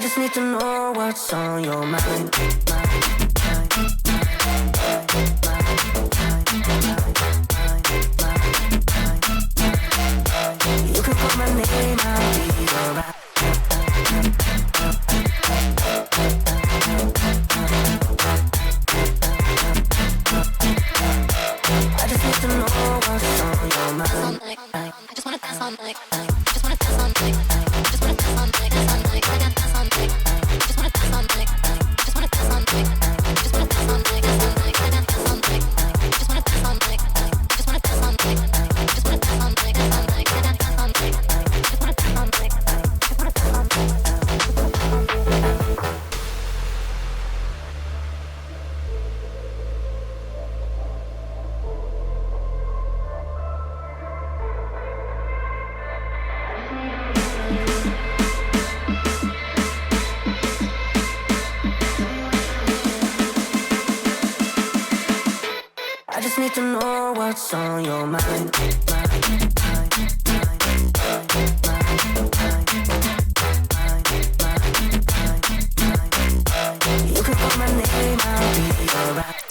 just need to know what's on your mind. You can call my name, I'll be alright. I just need to know what's on your mind. I just wanna dance all night. Just wanna dance all night. Just wanna dance all night. Dance all night. I got dance all night. Just wanna dance all night. Just wanna dance all night. Just wanna dance all night. Dance all night. I got dance all night. Just wanna dance all night. Just wanna dance all night. Just wanna dance all night. Dance all night. I got dance all night. Just wanna dance all night. Just wanna dance all night. I just need to know what's on your mind. You can call my name, I'll be alright.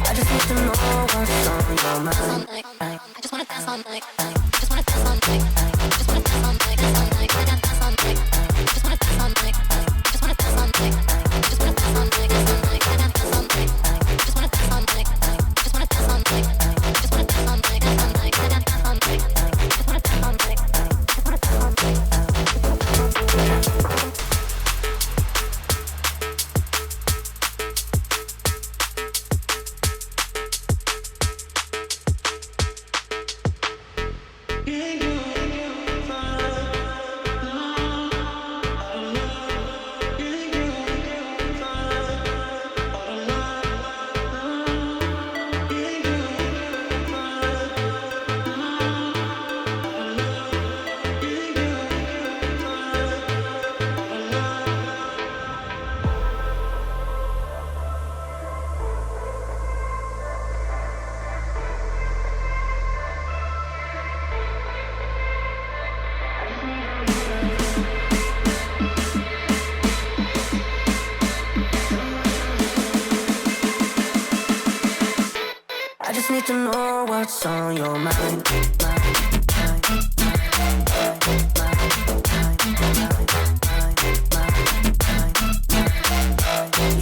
I just need to know what's on your mind. I just wanna dance all night. Just wanna dance all night. Just wanna dance all night. Dance all night. I got dance all night. Just wanna dance all night. Just wanna dance all night. Just wanna dance all night. Dance all night. I got dance all night. Just wanna dance all night. Just wanna dance all night. Just wanna dance all night. Dance all night. I got dance all night. Just wanna dance all night. Just wanna dance all night. I just need to know what's on your mind.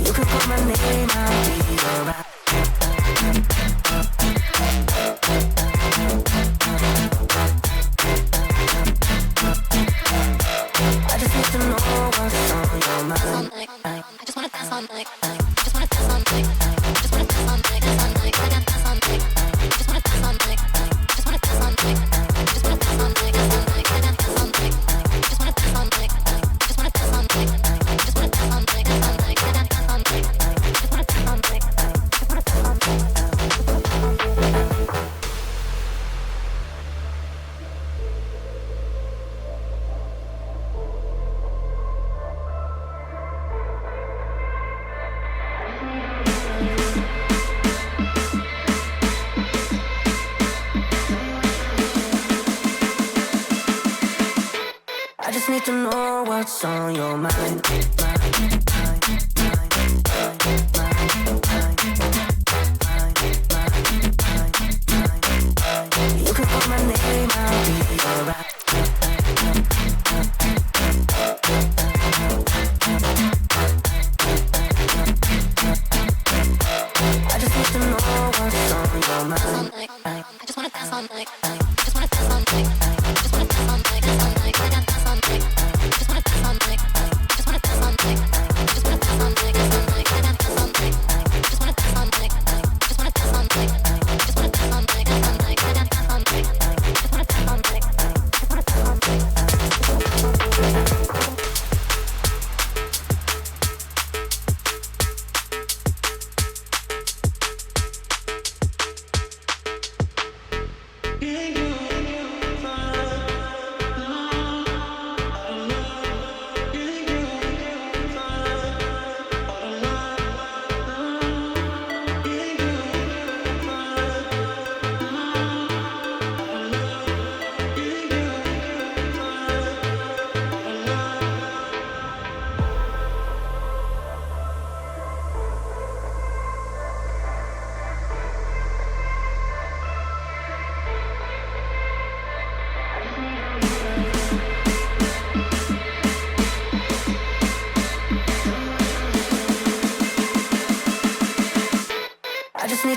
You can call my name, I'll be alright. I just need to know what's on your mind. I just wanna dance all night. Just wanna dance all night. Just wanna dance all night. Dance all night. I got dance all night. Just wanna dance all night. Just wanna dance all night. Just wanna dance all night. Dance all night. I got dance all night. Just wanna dance all night. Just wanna dance all night. Just wanna dance all night. Dance all night. I got dance all night. Just wanna dance all night. Just wanna dance all night. I just need to know what's on your mind. You can call my name, I'll be alright. I just need to know what's on your mind. I just wanna dance all night. Just wanna dance all night. Just wanna dance all night. Dance all night. I got dance all night. Just wanna dance all night. Just wanna dance all night. Just wanna dance all night. Dance all night. I got dance all night. Just wanna dance all night. Just wanna dance all night. Just wanna dance all night. Dance all night. I got dance all night. Just wanna dance all night. Just wanna dance all night. Yeah.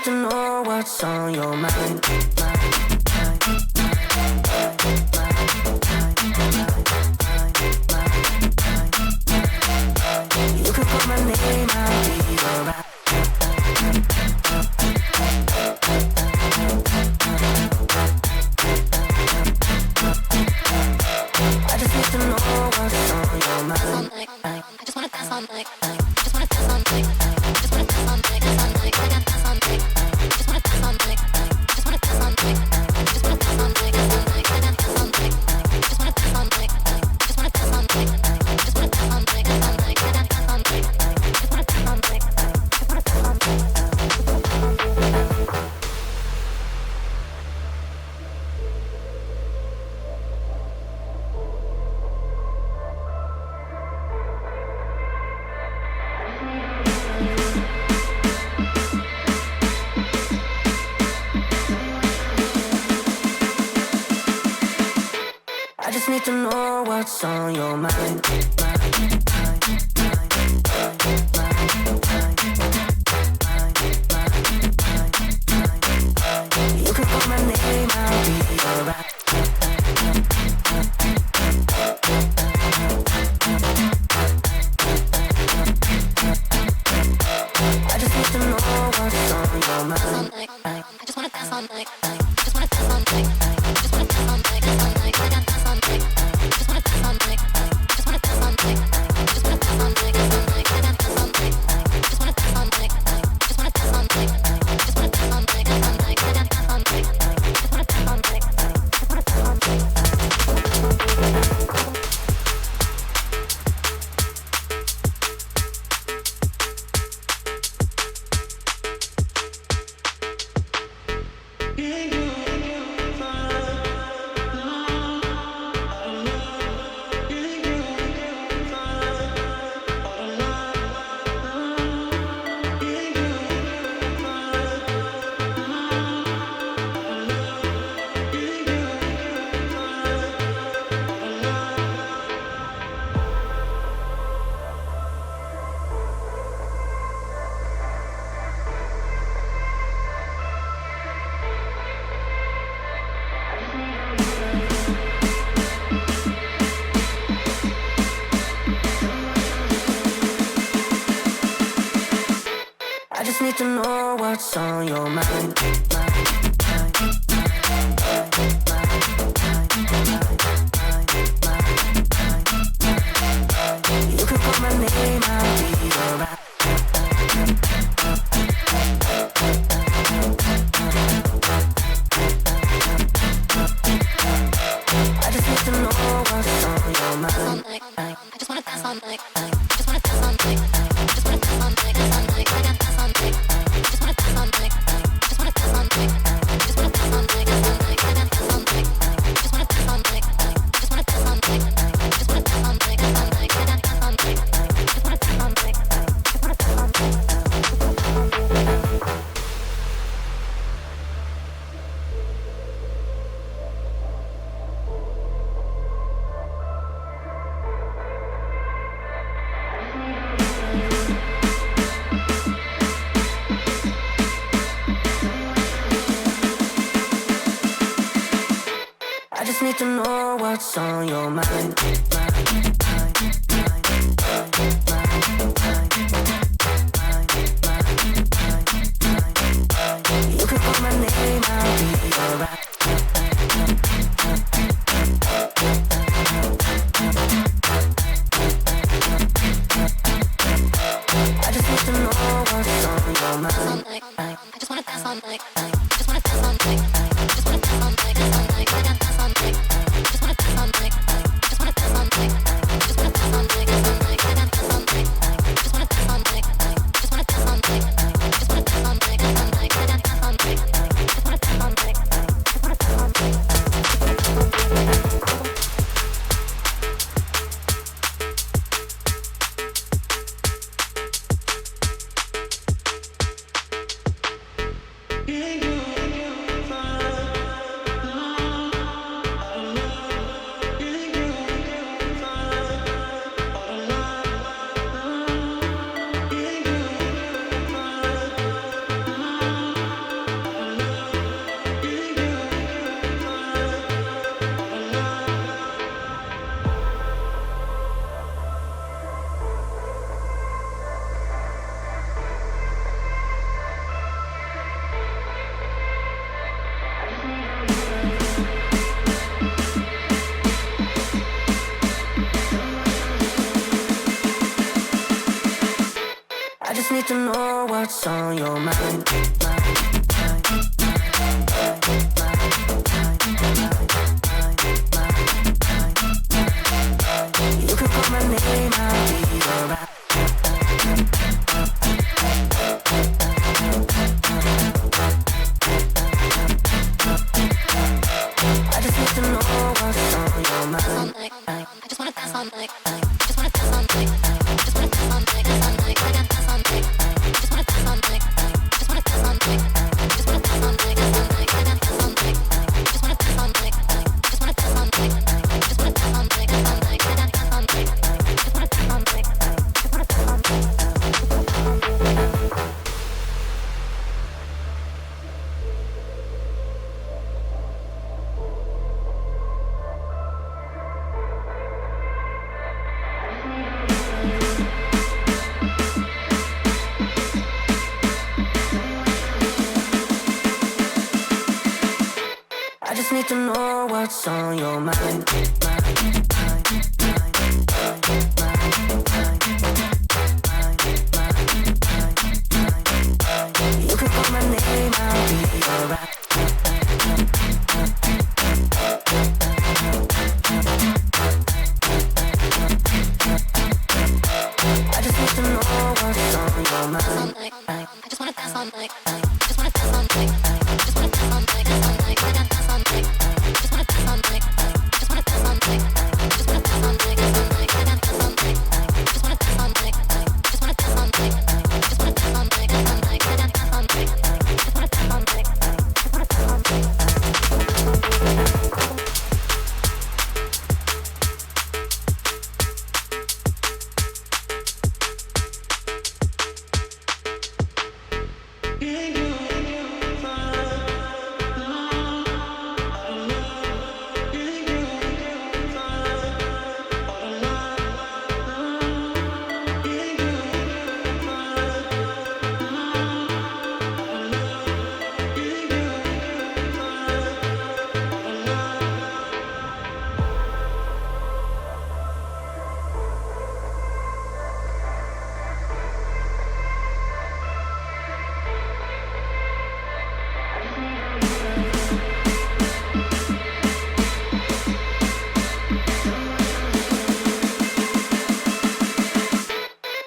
need to know what's on your mind. You can call my name, I'll be alright. I just need to know what's on your mind. I just wanna dance all night. I just wanna dance all night. I just wanna dance all night. Dance all night. I got dance all night. I just wanna dance all night. I just wanna dance all night. I just wanna dance all night. Dance all night. I got dance all night. I just wanna dance all night. I just wanna dance all night. I just wanna dance all night. Dance all night. I got dance all night. I just wanna dance all night. I just wanna dance all night. I just need to know what's on your mind. You can call my name, I'll be alright. I just need to know what's on your mind. I just wanna dance all night. I just wanna dance all night. I just wanna dance all night. Dance all night. I got dance all night. I just wanna dance all night. I just wanna dance all night. I just wanna dance all night. Dance all night. I got dance all night. I just wanna dance all night. I just wanna dance all night. I just wanna dance all night. Dance all night. I got dance all night. I just wanna dance all night. I just wanna dance all night. I just need to know what's on your mind. You can call my name, I'll be alright. I just need to know what's on your mind. I just wanna dance all night. I just wanna dance all night. I just wanna dance all night. Dance all night. I got dance all night. I just wanna dance all night. I just wanna dance all night. I just wanna dance all night. Dance all night. I got dance all night. I just wanna dance all night. I just wanna dance all night. I just wanna dance all night. Dance all night. I got dance all night. I just wanna dance all night. I just wanna dance all night. I just need to know what's on your mind. You can call my name, I'll be alright. I just need to know what's on your mind. I just wanna dance all night. I just wanna dance all night. I just wanna dance all night. Dance all night. I got dance all night. I just wanna dance all night. I just wanna dance all night. I just wanna dance all night. Dance all night. I got dance all night. I just wanna dance all night. I just wanna dance all night. I just wanna dance all night. Dance all night. I got dance all night. I just wanna dance all night. I just wanna dance all night. to know what's on your mind. You can call my name, I'll be alright. I just need to know what's on your mind. I just wanna dance all night. I just wanna dance all night. I just wanna dance all night. Dance all night. I got dance all night. I just wanna dance all night. I just wanna dance all night. I just wanna dance all night. Dance all night. I got dance all night. I just wanna dance all night. I just wanna dance all night. I just wanna dance all night. Dance all night. I got dance all night. I just wanna dance all night. I just wanna dance all night. I just need to know what's on your mind. You can call my name, I'll be alright. I just need to know what's on your mind. I just wanna dance all night. I just wanna dance all night. I just wanna dance all night. Dance all night. I got dance all night. I just wanna dance all night. I just wanna dance all night. I just wanna dance all night. Dance all night. I got dance all night. I just wanna dance all night. I just wanna dance all night. I just wanna dance all night. Dance all night. I got dance all night. I just wanna dance all night. I just wanna dance all night.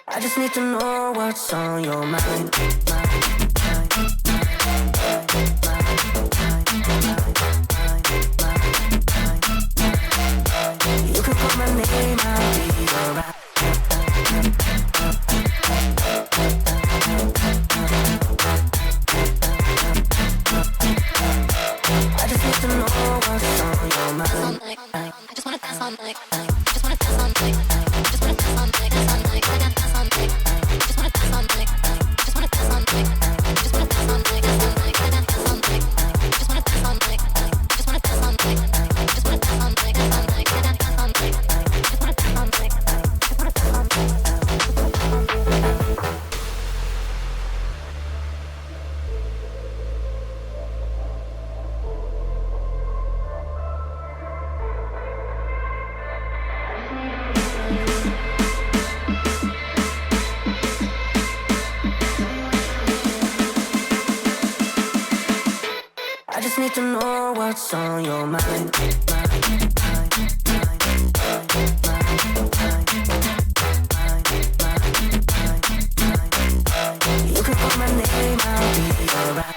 I just need to know what's on your mind. You can call my name, I'll be alright. I just need to know what's on your mind. I just wanna dance all night. I just wanna dance all night. I just wanna dance all night. Dance all night. I got dance all night. I just wanna dance all night. I just wanna dance all night. I just wanna dance all night. Dance all night. I got dance all night. I just wanna dance all night. I just wanna dance all night. I just wanna dance all night. Dance all night. I got dance all night. I just wanna dance all night. I just wanna dance all night. I just need to know what's on your mind. You can call my name, I'll be alright.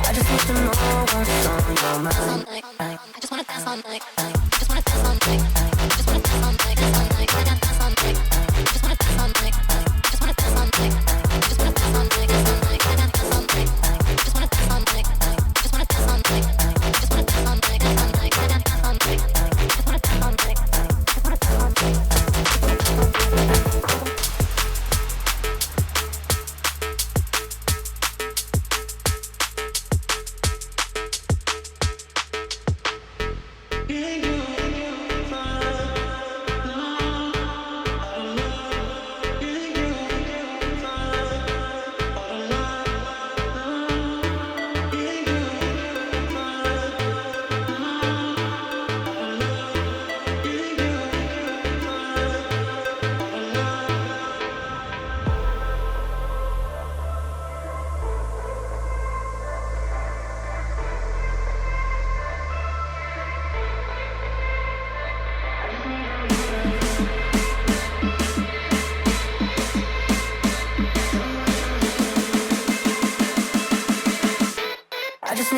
I just need to know what's on your mind. I just wanna dance all night. I just wanna dance all night. I just wanna dance all night. Dance all night. I got dance all night. I just wanna dance all night. I just wanna dance all night. I just wanna dance all night. Dance all night. I got dance all night. I just wanna dance all night.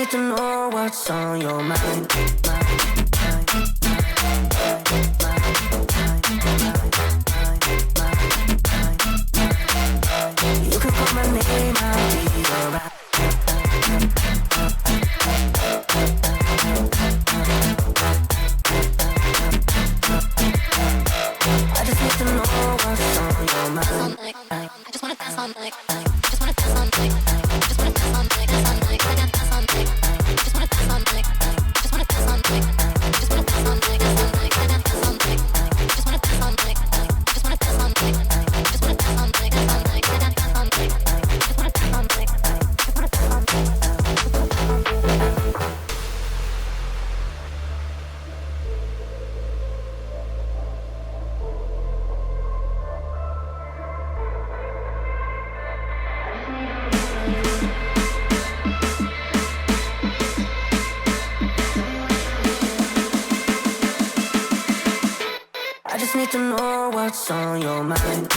need to know what's on your mind. You can call my name, I'll be around. I just need to know what's on your mind. I just wanna dance all night. Just wanna dance all night. Just wanna dance all night. Dance all night. I got dance all night. Just wanna dance all night. Just wanna dance all night. Just wanna dance all night. Dance all night. I got dance all night. Just wanna dance all night. Just wanna dance all night. Just wanna dance all night. Dance all night. I got dance all night. Just wanna dance all night. Just wanna dance all night. I just need to know what's on your mind.